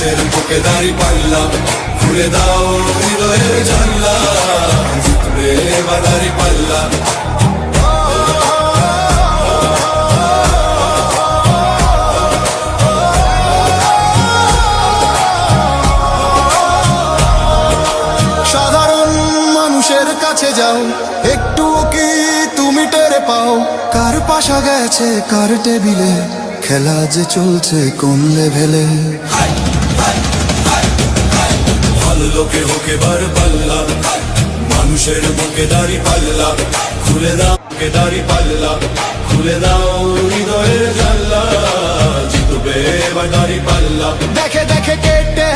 মানুষের বুকে দাড়ি পাল্লা খুলে দাও হৃদয়ের জানলা জিতবে এবার দাড়ি পাল্লা সাধারণ মানুষের কাছে যাও একটু কি তুমি টের পাও কার পাশা গেছে কার টেবিলে খেলা যে চলছে কোন লেভেলে ভালো লোকে হোক এবার পাল্লা মানুষের বুকে দাড়ি পাল্লা খুলে দাও বুকে দাড়ি পাল্লা খুলে দাও হৃদয়ের জানলা জিতবে এবার দাড়ি পাল্লা দেখে দেখে কেটে